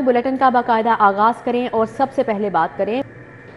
Bulletin का बाकायदा आगाज करें और सबसे पहले बात करें।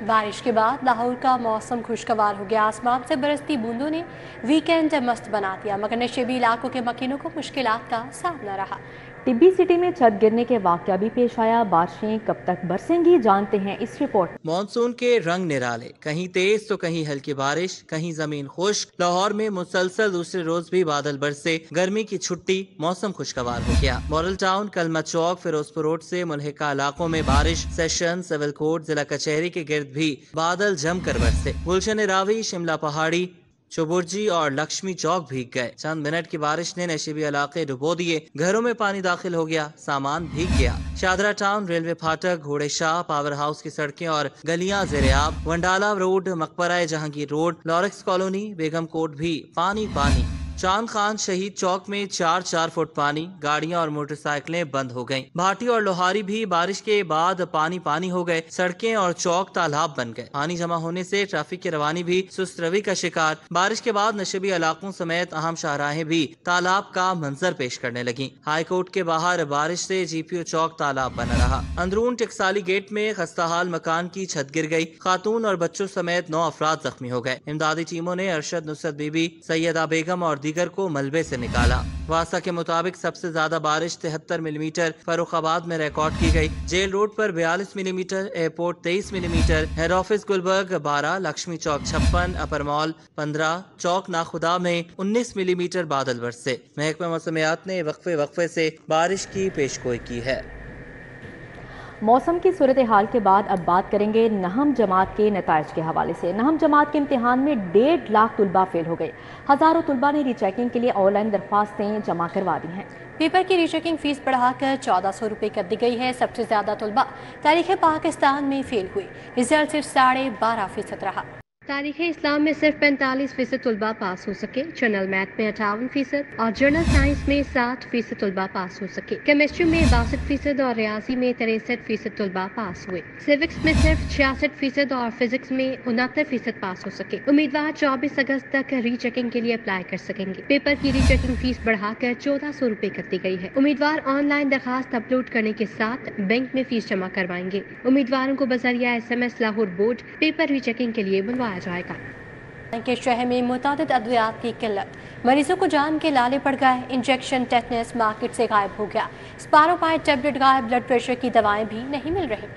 बारिश के बाद लाहौर का मौसम खुशगवार हो गया। आसमान से बरसती बूंदों ने वीकेंड मस्त बना दिया, मगर नशेबी इलाकों के मकीनों को मुश्किलात का सामना रहा। टिब्बी सिटी में छत गिरने के वाकया भी पेश आया। बारिशें कब तक बरसेंगी, जानते हैं इस रिपोर्ट। मॉनसून के रंग निराले, कहीं तेज तो कहीं हल्की बारिश, कहीं जमीन खुश्क। लाहौर में मुसलसल दूसरे रोज भी बादल बरसे, गर्मी की छुट्टी, मौसम खुशगवार हो गया। मॉडल टाउन, कलमा चौक, फिरोजपुर रोड से मुल्हिका इलाकों में बारिश। सेशन, सिविल कोर्ट, जिला कचहरी के गिर्द भी बादल जमकर बरसे। गुलशन रावी, शिमला पहाड़ी, चुबुर्जी और लक्ष्मी चौक भीग गए। चंद मिनट की बारिश ने नशीबी इलाके डुबो दिए, घरों में पानी दाखिल हो गया, सामान भीग गया। शादरा टाउन, रेलवे फाटक, घोड़े शाह, पावर हाउस की सड़कें और गलियां ज़ेरे-आब। वंडाला रोड, मकबरा जहांगीर रोड, लॉरेक्स कॉलोनी, बेगम कोट भी पानी पानी। चांद खान शहीद चौक में 4-4 फुट पानी, गाड़ियां और मोटरसाइकिलें बंद हो गईं। भाटी और लोहारी भी बारिश के बाद पानी पानी हो गए, सड़कें और चौक तालाब बन गए। पानी जमा होने से ट्रैफिक की रवानी भी सुस्त रवि का शिकार। बारिश के बाद नशेबी इलाकों समेत अहम शाहराहें भी तालाब का मंजर पेश करने लगी। हाई कोर्ट के बाहर बारिश से जीपीओ चौक तालाब बना रहा। अंदरून टेक्साली गेट में खस्ताहाल मकान की छत गिर गई, खातून और बच्चों समेत 9 अफराद जख्मी हो गए। इमदादी टीमों ने अरशद, नुसरत बीबी, सैयदा बेगम और दीगर को मलबे से निकाला। वासा के मुताबिक सबसे ज्यादा बारिश 73 मिलीमीटर फर्रुखाबाद में रिकॉर्ड की गई। जेल रोड पर 42 millimetre, airport 23 millimetre, head office Gulberg 12, Lakshmi Chowk 56, upper mall 15, Chowk Nakhuda में 19 मिलीमीटर बादल बरसे। महकमा मौसमियात ने वक्फे से बारिश की पेशगोई की है। मौसम की सूरत हाल के बाद अब बात करेंगे नहम जमात के नताइज के हवाले से। नहम जमात के इम्तिहान में 1.5 लाख तुलबा फेल हो गए। हजारों तुलबा ने रीचेकिंग के लिए ऑनलाइन दरख्वास्तें जमा करवा दी हैं। पेपर की रीचेकिंग फीस बढ़ाकर 1400 रुपये कर दी गई है। सबसे ज्यादा तुलबा तारीख पाकिस्तान में फेल हुई। रिजल्ट सिर्फ 12.5% रहा। तारीख इस्लाम में सिर्फ 45% तुलबा पास हो सके, जनरल मैथ में 58% और जनरल साइंस में 60% तुलबा पास हो सके। केमिस्ट्री में 62% और रियाजी में 63% तुलबा पास हुए। सिविक्स में सिर्फ 66% और फिजिक्स में 69% पास हो सके। उम्मीदवार 24 अगस्त तक रीचेकिंग के लिए अप्लाई कर सकेंगे। पेपर की रीचेकिंग फीस बढ़ाकर 1400 रुपये कर दी गई है। उम्मीदवार ऑनलाइन दरखास्त अपलोड करने के साथ बैंक में फीस जमा करवाएंगे। उम्मीदवारों को बजरिया SMS Lahore board paper rechecking के लिए बुलवाया जाएगा। के शहर में मुतादिद अद्वियात की किल्लत, मरीजों को जान के लाले पड़ गए। इंजेक्शन टेटनस मार्केट से गायब हो गया। स्पारोपाइड टैबलेट गायब, ब्लड प्रेशर की दवाएं भी नहीं मिल रही।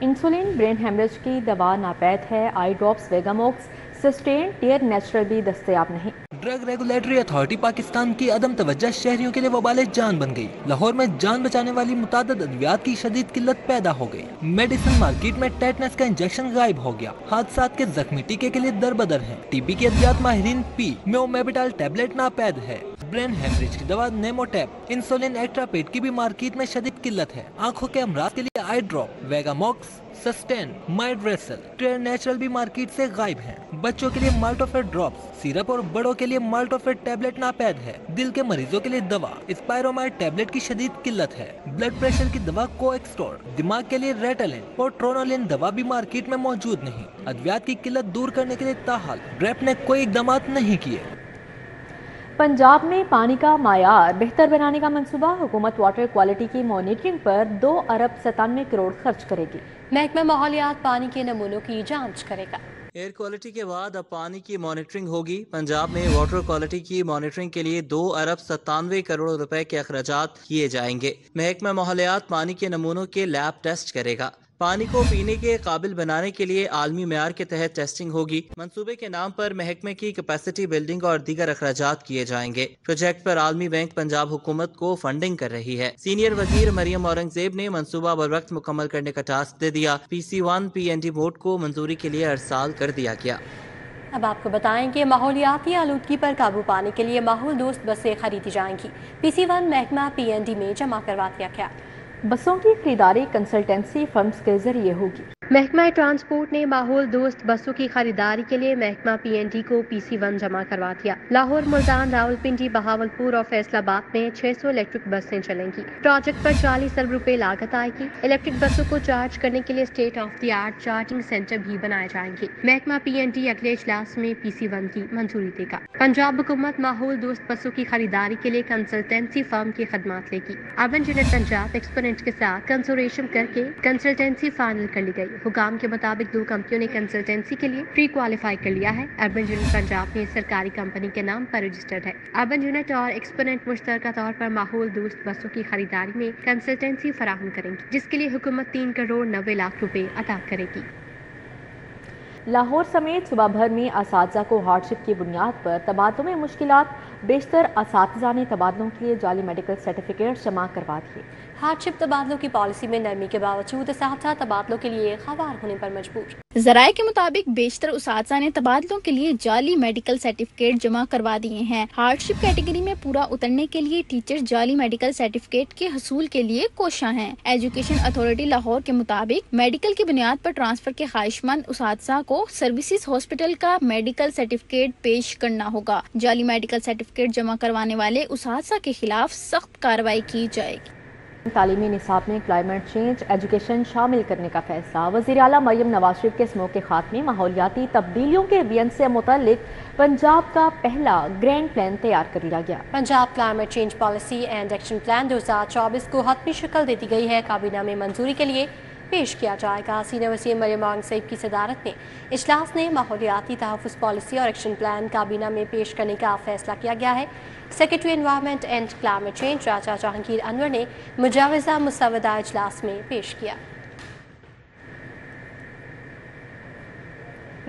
इंसुलिन, ब्रेन हेमरेज की दवा नापैद है। Eye drops, Vigamox, Systane, tear natural भी दस्तयाब नहीं। ड्रग रेगुलेटरी अथॉरिटी पाकिस्तान की अदम तवज्जो शहरियों के लिए वबाल जान बन गई। लाहौर में जान बचाने वाली मुतादिद अद्वियात की शदीद किल्लत पैदा हो गई। मेडिसिन मार्केट में टेटनस का इंजेक्शन गायब हो गया। हादसात के जख्मी टीके के लिए दरबदर है। टीबी के अद्वियात माहिरीन पी मेओमेबिटाल टैबलेट नापैद है। ब्रेन हेमरेज की दवा नेमोटेप, इंसुलिन एक्ट्रापेट की भी मार्केट में शदीद किल्लत है। आंखों के अमराज के लिए आई ड्रॉप, वेगामोक्स, सस्टेन, माइड्रेसल, टियर नेचुरल भी मार्केट से गायब हैं। बच्चों के लिए माल्टोफेट ड्रॉप्स, सिरप और बड़ों के लिए माल्टोफेट टैबलेट नापैद है। दिल के मरीजों के लिए दवा स्पायरोमाइड टैबलेट की शदीद किल्लत है। ब्लड प्रेशर की दवा कोएक्सटोर, दिमाग के लिए रेटालिन और ट्रोनोलिन दवा भी मार्केट में मौजूद नहीं। अद्वियात की किल्लत दूर करने के लिए ताहाल ड्रेप ने कोई इकदाम नहीं किए। पंजाब में पानी का मायार बेहतर बनाने का मंसूबा, हुकूमत वाटर क्वालिटी की मॉनिटरिंग पर 2 अरब 97 करोड़ खर्च करेगी। महकमा माहौलियात पानी के नमूनों की जांच करेगा। एयर क्वालिटी के बाद अब पानी की मॉनिटरिंग होगी। पंजाब में वाटर क्वालिटी की मॉनिटरिंग के लिए 2 अरब 97 करोड़ रुपए के अखराजात किए जाएंगे। महकमा माहौलियात पानी के नमूनों के लैब टेस्ट करेगा। पानी को पीने के काबिल बनाने के लिए आलमी मेयार के तहत टेस्टिंग होगी। मंसूबे के नाम पर महकमे की कैपेसिटी बिल्डिंग और दीगर अखराजात किए जाएंगे। प्रोजेक्ट पर आलमी बैंक पंजाब हुकूमत को फंडिंग कर रही है। सीनियर वजीर मरियम औरंगजेब ने मंसूबा बरवक्त मुकम्मल करने का टास्क दे दिया। PC1 PND बोर्ड को मंजूरी के लिए अरसाल कर दिया गया। अब आपको बताएं कि माहौलियाती आलूदगी पर काबू पाने के लिए माहौल दोस्त बसें खरीदी जाएंगी। PC1 महकमा PND में जमा करवा दिया गया। बसों की खरीदारी कंसल्टेंसी फर्म्स के जरिए होगी। محکمہ ٹرانسپورٹ نے ماحول دوست بسوں کی خریداری کے لیے محکمہ PND کو PC1 جمع کروا دیا۔ لاہور، ملتان، راولپنڈی، بہاولپور اور فیصل آباد میں 600 الیکٹرک بسیں چلیں گی۔ پروجیکٹ پر 40 ارب روپے لاگت آئے گی۔ الیکٹرک بسوں کو چارج کرنے کے لیے state of the art charging centre بھی بنائے جائیں گے۔ محکمہ PND اگلے اجلاس میں PC1 کی منظوری دے گا۔ پنجاب حکومت ماحول دوست بسوں کی خریداری کے لیے کنسلٹنسی فرم کی خدمات لے گی۔ اربن یونٹ پنجاب ایکسپوننٹ کے ساتھ کنسوریشن کر کے کنسلٹنسی فائنل کر لی گئی۔ حکام کے مطابق 2 کمپنیوں نے کنسلٹنسی کے لیے پری کوالیفائی کر لیا ہے۔ اربن یونٹ پنجاب میں سرکاری کمپنی کے نام پر رجسٹرڈ ہے۔ اربن یونٹ اور ایکسپوننٹ مشترکہ طور پر ماحول دوست بسوں کی خریداری میں کنسلٹنسی فراہم کریں گی، جس کے لیے حکومت 3 کروڑ 90 لاکھ روپے ادا کرے گی۔ لاہور سمیت صوبہ بھر میں اساتذہ کو ہارڈ شپ کی بنیاد پر تبادلوں میں مشکلات، بیشتر اساتذہ نے تبادلوں کے لیے جعلی میڈیکل سرٹیفکیٹ جمع کروا دیے۔ ہارڈ شپ تبادلوں کی پالیسی میں نرمی کے باوجود اساتذہ تبادلوں کے لیے خوار ہونے پر مجبور۔ ذرائع کے مطابق بیشتر اساتذہ نے تبادلوں کے لیے جعلی میڈیکل سرٹیفکیٹ جمع کروا دیے ہیں۔ ہارڈ شپ کیٹیگری میں پورا اترنے کے لیے ٹیچر جعلی میڈیکل سرٹیفکیٹ کے حصول کے لیے کوشاں ہیں۔ ایجوکیشن اتھارٹی لاہور کے مطابق میڈیکل کی بنیاد پر ٹرانسفر کے خواہش مند اساتذہ کو سروسز ہاسپٹل کا میڈیکل سرٹیفکیٹ پیش کرنا ہوگا۔ جعلی میڈیکل سرٹیفکیٹ جمع کروانے والے اساتذہ کے خلاف سخت کارروائی کی جائے گی۔ تعلیمی نصاب میں کلائمیٹ چینج ایجوکیشن شامل کرنے کا فیصلہ۔ وزیر اعلیٰ مریم نواز شریف کے اسمو کے خاتمے ماحولیاتی تبدیلیوں کے وین سے متعلق پنجاب کا پہلا گرینڈ پلان تیار کر لیا گیا۔ Punjab climate change policy and action plan 2024 کو حتمی شکل دے دی گئی ہے۔ کابینہ میں منظوری کے لیے پیش کیا جائے گا۔ سینئر وزیر مریم اورنگزیب کی صدارت میں اجلاس نے ماحولیاتی تحفظ پالیسی اور ایکشن پلان کابینہ میں پیش کرنے کا فیصلہ کیا گیا ہے۔ Secretary environment and climate change Raja Jahangir Anwar نے مجوزہ مسودہ اجلاس میں پیش کیا۔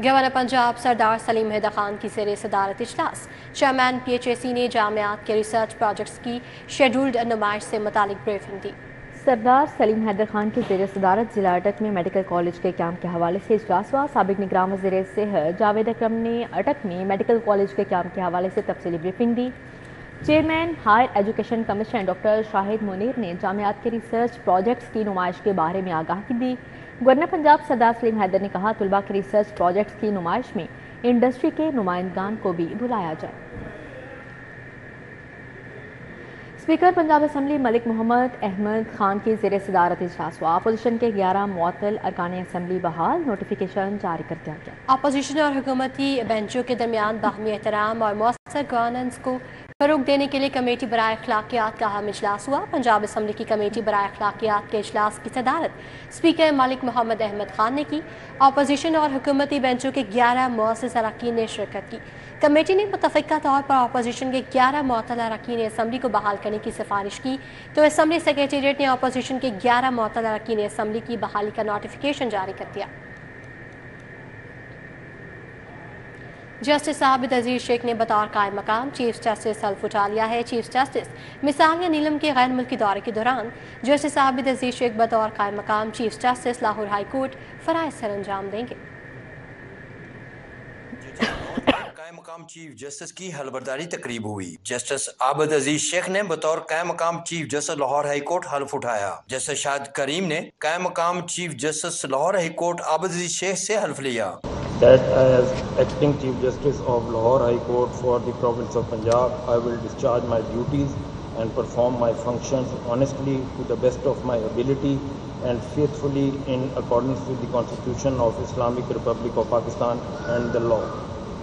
گورنر پنجاب سردار سلیم حیدر خان کی زیر صدارت اجلاس۔ چیئرمین PHAC نے جامعات کے ریسرچ پروجیکٹس کی شیڈولڈ نمائش سے متعلق بریفنگ دی۔ سردار سلیم حیدر خان کی زیر صدارت ضلع اٹک میں میڈیکل کالج کے قیام کے حوالے سے اجلاس ہوا۔ سابق نگراں وزیر صحت جاوید اکرم نے اٹک میں میڈیکل کالج کے قیام کے حوالے سے تفصیلی بریفنگ دی۔ Chairman higher education commission doctor Shahid Munir نے جامعات کے ریسرچ پروجیکٹس کی نمائش کے بارے میں آگاہی دی۔ گورنر پنجاب سردار سلیم حیدر نے کہا طلباء کے ریسرچ پروجیکٹس کی نمائش میں انڈسٹری کے نمائندگان کو بھی بلایا جائے۔ اسپیکر پنجاب اسمبلی ملک محمد احمد خان کی زیر صدارت اجلاس ہوا۔ اپوزیشن کے 11 معطل ارکان اسمبلی بحال، نوٹیفیکیشن جاری کر دیا گیا۔ اپوزیشن اور حکومتی بینچوں کے درمیان باہمی احترام اور مؤثر گورننس کو فروغ دینے کے لیے کمیٹی برائے اخلاقیات کا اہم اجلاس ہوا۔ پنجاب اسمبلی کی کمیٹی برائے اخلاقیات کے اجلاس کی صدارت اسپیکر ملک محمد احمد خان نے کی۔ اپوزیشن اور حکومتی بینچوں کے 11 معزز اراکین نے شرکت کی۔ کمیٹی نے متفقہ طور پر اپوزیشن کے 11 معطل اراکین اسمبلی کو بحال کرنے کی سفارش کی، تو اسمبلی سیکریٹریٹ نے اپوزیشن کے 11 معطل اراکین اسمبلی کی بحالی کا نوٹیفیکیشن جاری کر دیا۔ جسٹس عابد عزیز شیخ نے بطور قائم مقام چیف جسٹس حلف اٹھا لیا ہے۔ چیف جسٹس مثالیہ نیلم کے غیر ملکی دورے کے دوران جسٹس عابد عزیز شیخ بطور قائم مقام chief justice Lahore high court فرائض سر انجام دیں گے۔ قائم مقام چیف جسٹس کی حلفبرداری تقریب ہوئی۔ جسٹس عابد عزیز شیخ نے بطور قائم مقام chief justice Lahore high court حلف اٹھایا۔ جسٹس شاہد کریم نے قائم مقام chief justice Lahore high court Abid Aziz Sheikh سے حلف لیا۔ That as acting Chief Justice of Lahore High Court for the province of Punjab, I will discharge my duties and perform my functions honestly to the best of my ability and faithfully in accordance with the Constitution of Islamic Republic of Pakistan and the law.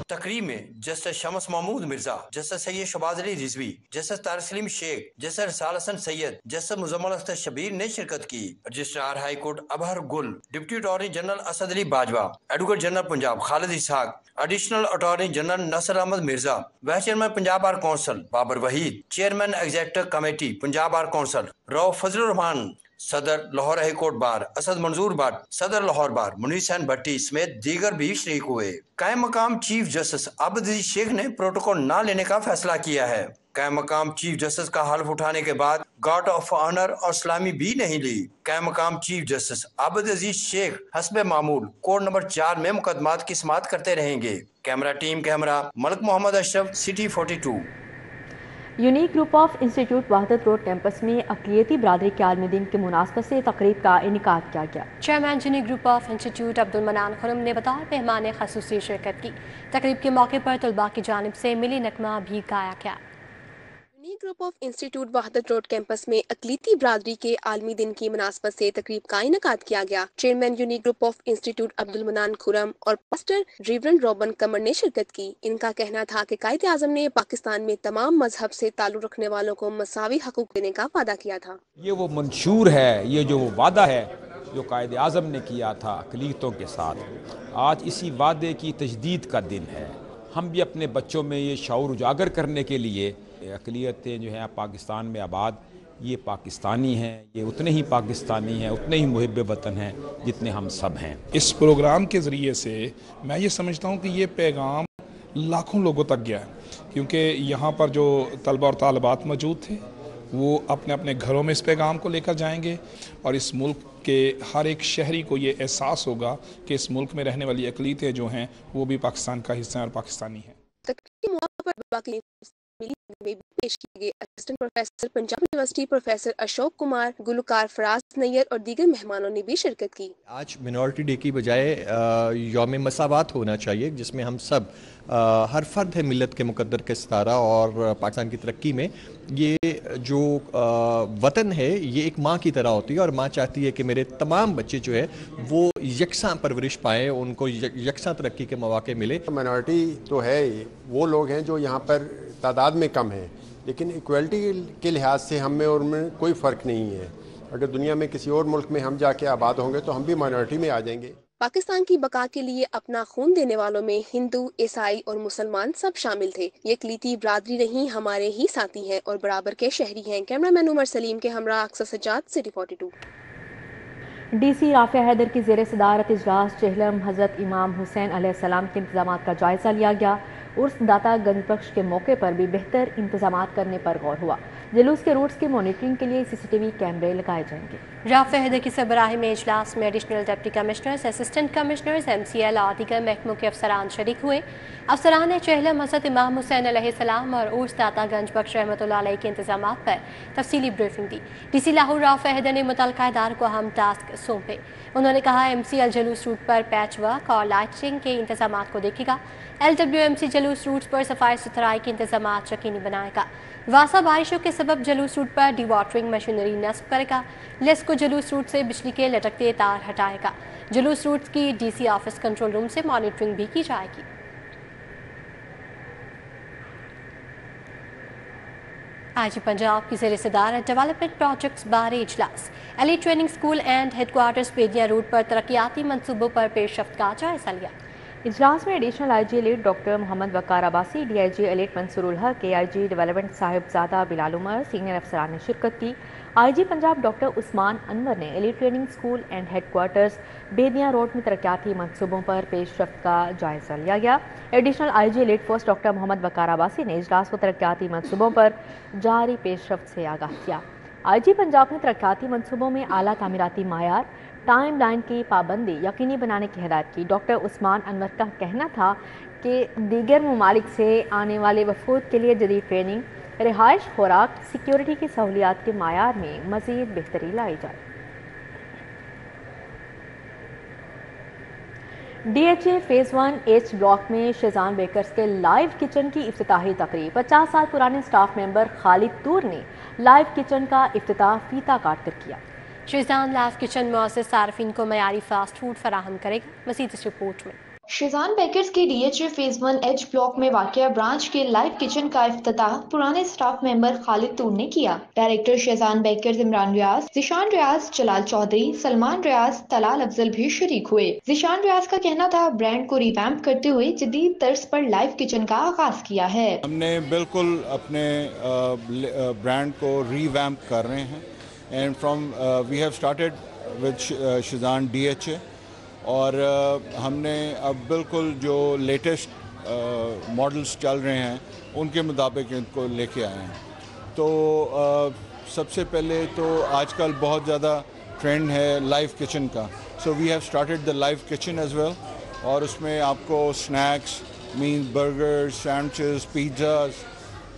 تقریب میں justice Shams Mahmood Mirza, justice Syed Shahbaz Ali Rizvi, justice Tariq Saleem Sheikh, justice Rasaal Hassan Syed, justice Muzammil Akhtar Shabbir نے شرکت کی۔ Registrar high court Abhar Gul, deputy attorney general Asad Ali Bajwa, advocate general Punjab Khalid Ishaq, additional attorney general Nasr Ahmed Mirza, vice chairman Punjab bar council Babar Waheed, chairman executive committee Punjab bar council Rauf Fazal ur-Rehman, صدر Lahore high court bar Asad Manzoor but, صدر لاہور بار منیر حسین بھٹی سمیت دیگر بھی شریک ہوئے۔ قائم مقام چیف جسٹس عابد عزیز شیخ نے پروٹوکول نہ لینے کا فیصلہ کیا ہے۔ قائم مقام چیف جسٹس کا حلف اٹھانے کے بعد گارڈ آف آنر اور سلامی بھی نہیں لی۔ قائم مقام چیف جسٹس عابد عزیز شیخ حسب معمول کوڈ نمبر 4 میں مقدمات کی سماعت کرتے رہیں گے۔ کیمرہ ٹیم کے ہمراہ Malik Muhammad Ashraf, city 42۔ Unique group of institute Wahdat road campus میں اقلیتی برادری کے عالمی دن کی مناسبت سے تقریب کا انعقاد کیا گیا۔ Chairman Unique group of institute Abdul Mannan Khurram نے بطور مہمان خصوصی شرکت کی۔ تقریب کے موقع پر طلباء کی جانب سے ملی نغمہ بھی گایا گیا۔ Unique group of institute Wahdat road campus میں اقلیتی برادری کے عالمی دن کی مناسبت سے تقریب کا انعقاد کیا گیا۔ Chairman Unique group of institute Abdul Mannan Khurram اور پاسٹر ریورنڈ روبن کمر نے شرکت کی۔ ان کا کہنا تھا کہ قائد اعظم نے پاکستان میں تمام مذہب سے تعلق رکھنے والوں کو مساوی حقوق دینے کا وعدہ کیا تھا۔ یہ وہ منشور ہے، یہ جو وہ وعدہ ہے جو قائد اعظم نے کیا تھا اقلیتوں کے ساتھ، آج اسی وعدے کی تجدید کا دن ہے۔ ہم بھی اپنے بچوں میں یہ شعور اجاگر کرنے کے لیے اقلیتیں جو ہیں پاکستان میں آباد، یہ پاکستانی ہیں، یہ اتنے ہی پاکستانی ہیں، اتنے ہی محب وطن ہیں جتنے ہم سب ہیں۔ اس پروگرام کے ذریعے سے میں یہ سمجھتا ہوں کہ یہ پیغام لاکھوں لوگوں تک گیا ہے، کیونکہ یہاں پر جو طلبہ اور طالبات موجود تھے وہ اپنے اپنے گھروں میں اس پیغام کو لے کر جائیں گے، اور اس ملک کے ہر ایک شہری کو یہ احساس ہوگا کہ اس ملک میں رہنے والی اقلیتیں جو ہیں وہ بھی پاکستان کا حصہ ہیں اور پاکستانی ہیں۔ پیش کیے گئے assistant professor Punjab University professor Ashok Kumar, گلوکار فراز نیر اور دیگر مہمانوں نے بھی شرکت کی۔ آج منورٹی ڈے کی بجائے یوم مساوات ہونا چاہیے، جس میں ہم سب ہر فرد ہے ملت کے مقدر کے ستارہ، اور پاکستان کی ترقی میں یہ جو وطن ہے یہ ایک ماں کی طرح ہوتی ہے، اور ماں چاہتی ہے کہ میرے تمام بچے جو ہے وہ یکساں پرورش پائیں، ان کو یکساں ترقی کے مواقع ملے۔ مائنورٹی تو ہے، وہ لوگ ہیں جو یہاں پر تعداد میں کم ہیں، لیکن ایکویلٹی کے لحاظ سے ہم میں اور ان میں کوئی فرق نہیں ہے۔ اگر دنیا میں کسی اور ملک میں ہم جا کے آباد ہوں گے تو ہم بھی مائنورٹی میں آ جائیں گے۔ پاکستان کی بقا کے لیے اپنا خون دینے والوں میں ہندو، عیسائی اور مسلمان سب شامل تھے۔ یہ اقلیتی برادری نہیں، ہمارے ہی ساتھی ہیں اور برابر کے شہری ہیں۔ کیمرہ مین عمر سلیم کے ہمراہ اکثر سجاد، سٹی 42۔ ڈی سی رافع حیدر کی زیر صدارت اجلاس چہلم حضرت امام حسین علیہ السلام کے انتظامات کا جائزہ لیا گیا۔ عرس داتا گنج بخش کے موقع پر بھی بہتر انتظامات کرنے پر غور ہوا۔ جلوس کے روٹس کی مانیٹرنگ کے لیے CCTV کیمرے لگائے جائیں گے۔ رافع حیدر کی سربراہی میں اجلاس میں additional deputy commissioners, assistant commissioners, MCL اور دیگر محکموں کے افسران شریک ہوئے۔ افسران نے چہلم حضرت امام حسین علیہ السلام اور عرس داتا گنج بخش رحمۃ اللہ علیہ کے انتظامات پر تفصیلی بریفنگ دی۔ ڈی سی لاہور رافع حیدر نے متعلقہ اداروں کو اہم ٹاسک سونپے۔ انہوں نے کہا MCL جلوس روٹ پر پیچ ورک اور لائٹنگ کے انتظامات کو دیکھے گا۔ LWMC جلوس روٹس پر صفائی ستھرائی کے انتظامات یقینی بنائے گا۔ واسا بارشوں کے سبب جلوس روٹ پر ڈی واٹرنگ مشینری نصب کرے گا۔ لیسکو جلوس روٹ سے بجلی کے لٹکتے تار ہٹائے گا۔ جلوس روٹ کی DC آفس کنٹرول روم سے مانیٹرنگ بھی کی جائے گی۔ آج پنجاب کی زیر صدارت ڈیولپمنٹ پروجیکٹس بارے اجلاس، elite training school and headquarters Bedian road پر ترقیاتی منصوبوں پر پیش رفت کا جائزہ لیا۔ اجلاس میں additional IG elite doctor Muhammad Waqar Abbasi, DIG elite Mansoor ul-Haq, AIG development Sahibzada Bilal Umar, senior افسران نے شرکت کی۔ IG پنجاب ڈاکٹر عثمان انور نے elite training school and headquarters Bedian road میں ترقیاتی منصوبوں پر پیش رفت کا جائزہ لیا گیا۔ Additional IG elite first doctor Muhammad Waqar Abbasi نے اجلاس کو ترقیاتی منصوبوں پر جاری پیش رفت سے آگاہ کیا۔ IG پنجاب نے ترقیاتی منصوبوں میں اعلیٰ تعمیراتی معیار، ٹائم لائن کی پابندی یقینی بنانے کی ہدایت کی۔ ڈاکٹر عثمان انور کا کہنا تھا کہ دیگر ممالک سے آنے والے وفود کے لیے جدید ٹریننگ، رہائش، خوراک، سیکیورٹی کی سہولیات کے معیار میں مزید بہتری لائی جائے۔ DHA فیز 1H بلاک میں شیزان بیکرز کے لائیو کچن کی افتتاحی تقریب، 50 سال پرانے سٹاف ممبر خالد تور نے لائیو کچن کا افتتاح فیتا کاٹ کر کیا۔ شیزان لائیو کچن معزز صارفین کو معیاری فاسٹ فوڈ فراہم کرے گا۔ مزید اس رپورٹ میں۔ شیزان بیکرز کے DHA فیز 1H بلاک میں واقع برانچ کے لائیو کچن کا افتتاح پرانے سٹاف ممبر خالد تور نے کیا۔ ڈائریکٹر شیزان بیکرز عمران ریاض، ذیشان ریاض، جلال چودھری، سلمان ریاض، طلال افضل بھی شریک ہوئے۔ ذیشان ریاض کا کہنا تھا برانڈ کو ریویمپ کرتے ہوئے جدید طرز پر لائیو کچن کا آغاز کیا ہے۔ ہم نے بالکل اپنے برانڈ کو ریویمپ کر رہے ہیں، and from we have started with Shezan DHA، اور ہم نے اب بالکل جو لیٹسٹ ماڈلز چل رہے ہیں ان کے مطابق ان کو لے کے آئے ہیں۔ تو سب سے پہلے تو آج کل بہت زیادہ ٹرینڈ ہے لائیو کچن کا، so we have started the live kitchen as well, اور اس میں آپ کو سنیکس مین برگر، سینڈوچز، پیزاز،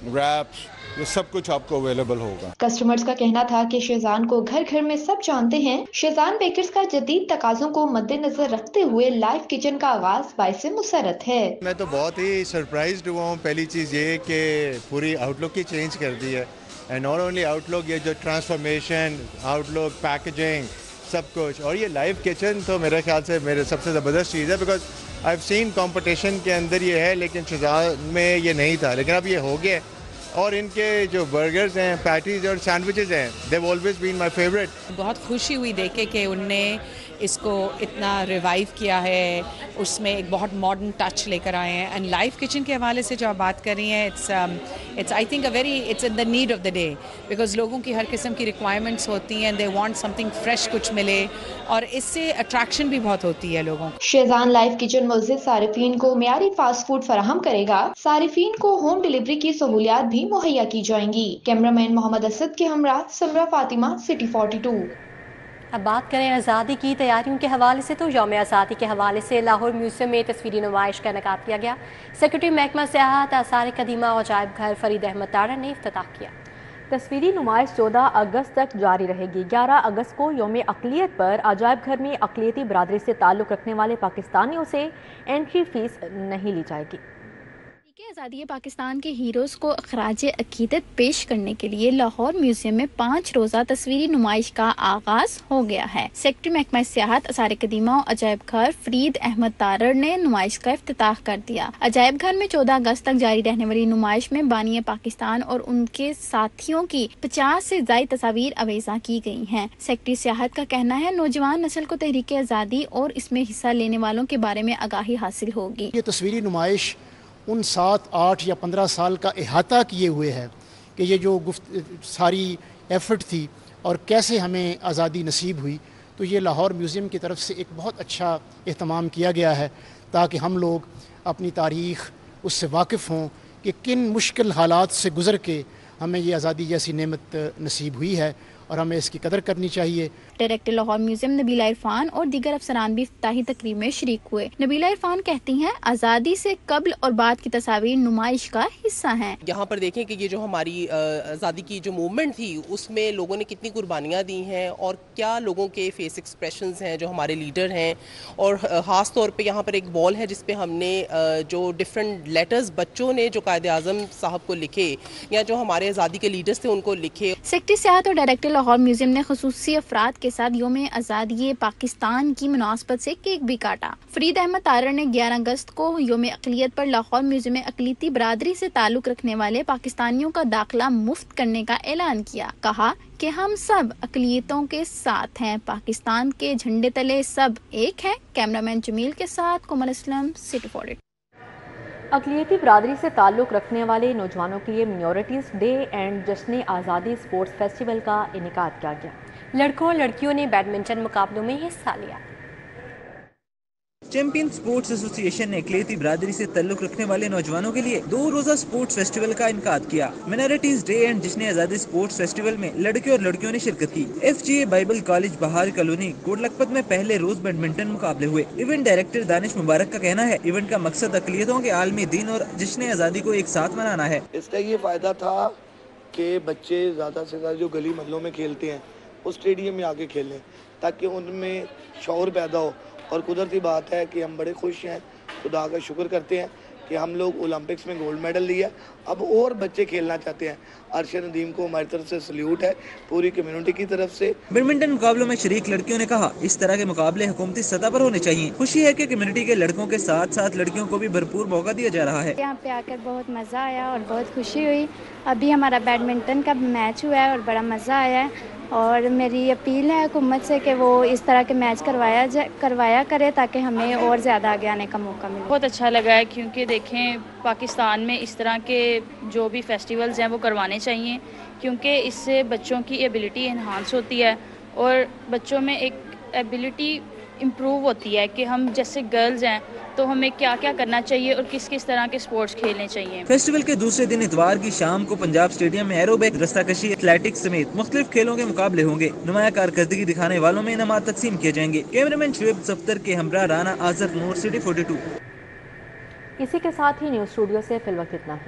रैप्स, ये सब कुछ आपको अवेलेबल होगा। कस्टमर्स का कहना था कि शेजान को घर घर में सब जानते हैं। शेजान बेकर्स का जदीद तकाज़ों को मद्देनजर रखते हुए लाइव किचन का आगाज बाइस मुसरत है। मैं तो बहुत ही सरप्राइज्ड हुआ हूँ। पहली चीज़ ये कि पूरी आउटलुक ही चेंज कर दी है, एंड नॉट ओनली आउटलुक, ये जो ट्रांसफॉर्मेशन, आउटलुक, पैकेजिंग, सब कुछ। और ये लाइव किचन तो मेरे ख्याल से मेरे सबसे ज़बरदस्त चीज़ है, because I have seen competition के अंदर ये है, लेकिन शेजान में ये नहीं था, लेकिन अब ये हो गया। और इनके जो बर्गर्स हैं, पैटीज और सैंडविचेस हैं, they have always been my favourite. बहुत खुशी हुई देखे कि उनने इसको इतना रिवाइव किया है, उसमें एक बहुत मॉडर्न टच लेकर आए हैं। एंड लाइव किचन के हवाले से जो आप बात कर रही हैं, it's I think it's in the need of the day, because लोगों की हर किस्म की रिक्वायरमेंट्स होती हैं, दे वांट समथिंग फ्रेश कुछ मिले, और इससे अट्रैक्शन भी बहुत होती है लोगों को। शेजान लाइव किचन मज़ीद सारिफीन को मियारी फास्ट फूड फराहम करेगा। सारिफीन को होम डिलीवरी की सहूलियात भी मुहैया की जाएंगी। कैमरामैन मोहम्मद असद के हमरा समरा फातिमा, सिटी 42। अब बात करें आज़ादी की तैयारियों के हवाले से, तो यौम आज़ादी के हवाले से लाहौर म्यूजियम में तस्वीरी नुमाइश का इनेकाद किया गया। सेक्रेटरी महकमा सियाहत आसार कदीमा और अजायब घर फरीद अहमद तारड़ ने इफ्तिताह किया। तस्वीरी नुमाइश 14 अगस्त तक जारी रहेगी। 11 अगस्त को यौम अक़लियत पर अजायब घर में अक़लियती बरादरी से ताल्लुक़ रखने वाले पाकिस्तानियों से एंट्री फीस नहीं ली जाएगी। आज़ादी पाकिस्तान के हीरोज़ को ख़राज अक़ीदत पेश करने के लिए लाहौर म्यूजियम में 5 रोज़ा तस्वीरी नुमाइश का आगाज़ हो गया है। सेक्रेटरी महकमा सियाहत आसार कदीमा और अजायब घर फरीद अहमद तारड़ ने नुमाइश का इफ्तिताह कर दिया। अजायब घर में 14 अगस्त तक जारी रहने वाली नुमाइश में बानी पाकिस्तान और उनके साथियों की 50 से ज़ायद तस्वीर अवेज़ा की गई हैं। सेक्रेटरी सियाहत का कहना है, नौजवान नस्ल को तहरीक आज़ादी और इसमें हिस्सा लेने वालों के बारे में आगाही हासिल होगी। ये तस्वीरी नुमाइश उन 7, 8 या 15 साल का इहाता किए हुए है कि ये जो सारी एफ़र्ट थी और कैसे हमें आज़ादी नसीब हुई, तो ये लाहौर म्यूज़ियम की तरफ से एक बहुत अच्छा एहतमाम किया गया है, ताकि हम लोग अपनी तारीख़ उससे वाकिफ़ हों कि किन मुश्किल हालात से गुज़र के हमें ये आज़ादी जैसी नेमत नसीब हुई है, और हमें इसकी कदर करनी चाहिए। डायरेक्टर लाहौर म्यूजियम नबीला इरफान और दीगर अफसरान भी इफ्तिताही तकरीब में शरीक हुए। नबीला इरफान कहती हैं, आज़ादी से कब्ल और बाद की तस्वीर नुमाइश का हिस्सा हैं। यहाँ पर देखें कि ये जो हमारी आज़ादी की जो मूवमेंट थी, उसमें लोगों ने कितनी कुर्बानियाँ दी हैं और क्या लोगों के फेस एक्सप्रेशंस हैं जो हमारे लीडर हैं। और ख़ास तौर पे यहाँ पर एक वॉल है जिस पे हमने जो डिफरेंट लेटर्स बच्चों ने जो कायदे आज़म साहब को लिखे या जो हमारे आज़ादी के लीडर्स थे उनको लिखे। सेक्रेटरी सियाहत और डायरेक्टर लाहौर म्यूजियम ने खुसूसी अफराद के साथ यौम आज़ादी पाकिस्तान की मुनासबत से केक भी काटा। फरीद अहमद तारड़ ने 11 अगस्त को यौम अक़लियत पर लाहौर म्यूजियम में अक़लियती बरादरी से ताल्लुक़ रखने वाले पाकिस्तानियों का दाखिला मुफ्त करने का ऐलान किया। कहा कि हम सब अक़लियतों के साथ हैं, पाकिस्तान के झंडे तले सब एक हैं। कैमरामैन जमील के साथ कोमल असलम, सिटी 42। अक़लियती बरादरी से ताल्लुक़ रखने वाले नौजवानों के लिए मिनॉरिटीज़ डे एंड जश्न आज़ादी स्पोर्ट्स फेस्टिवल का इनेकाद किया गया। लड़कों और लड़कियों ने बैडमिंटन मुकाबलों में हिस्सा लिया। चैंपियन स्पोर्ट्स एसोसिएशन ने अक़लियती बरादरी से ताल्लुक़ रखने वाले नौजवानों के लिए 2 रोज़ा स्पोर्ट्स फेस्टिवल का इनकाद किया। मिनॉरिटीज डे एंड जिसने आज़ादी स्पोर्ट्स फेस्टिवल में लड़के और लड़कियों ने शिरकत की। FGA बाइबल कॉलेज बहार कॉलोनी कोट लखपत में पहले रोज बैडमिंटन मुकाबले हुए। इवेंट डायरेक्टर दानिश मुबारक का कहना है, इवेंट का मकसद अक़लियतों के आलमी दिन और जिसने आज़ादी को एक साथ मनाना है। इसका ये फायदा था कि बच्चे ज़्यादा से ज़्यादा जो गली महलों में खेलते हैं वो स्टेडियम में आके खेलें, ताकि उनमें शौर पैदा हो। और कुदरती बात है कि हम बड़े खुश हैं, खुदा का शुक्र करते हैं कि हम लोग ओलंपिक्स में गोल्ड मेडल लिया। अब और बच्चे खेलना चाहते हैं। अरशद नदीम को हमारी तरफ से सल्यूट है, पूरी कम्युनिटी की तरफ से। बैडमिंटन मुकाबलों में शरीक लड़कियों ने कहा, इस तरह के मुकाबले हुकूमती सतह पर होने चाहिए। खुशी है कि कम्युनिटी के लड़कों के साथ साथ लड़कियों को भी भरपूर मौका दिया जा रहा है। यहाँ पे आकर बहुत मज़ा आया और बहुत खुशी हुई। अभी हमारा बैडमिंटन का मैच हुआ है और बड़ा मज़ा आया है। और मेरी अपील है हुकूमत से कि वो इस तरह के मैच करवाया करे, ताकि हमें और ज़्यादा आगे आने का मौका मिले। बहुत अच्छा लगा है, क्योंकि देखें पाकिस्तान में इस तरह के जो भी फेस्टिवल्स हैं वो करवाने चाहिए, क्योंकि इससे बच्चों की एबिलिटी इन्हांस होती है और बच्चों में एक एबिलिटी इम्प्रूव होती है कि हम जैसे गर्ल्स हैं तो हमें क्या क्या करना चाहिए और किस किस तरह के स्पोर्ट्स खेलने चाहिए। फेस्टिवल के दूसरे दिन इतवार की शाम को पंजाब स्टेडियम में एरोबिक, रस्साकशी, एथलेटिक्स समेत मुख्तलिफ खेलों के मुकाबले होंगे। नुमाया कारकर्दगी दिखाने वालों में इनामात तकसीम किए जाएंगे। कैमरामैन शुएब सफ्तर के हमरा राना आजर नूर, सिटी 42। इसी के साथ ही न्यूज़ स्टूडियो से फिलवक्त इतना ही।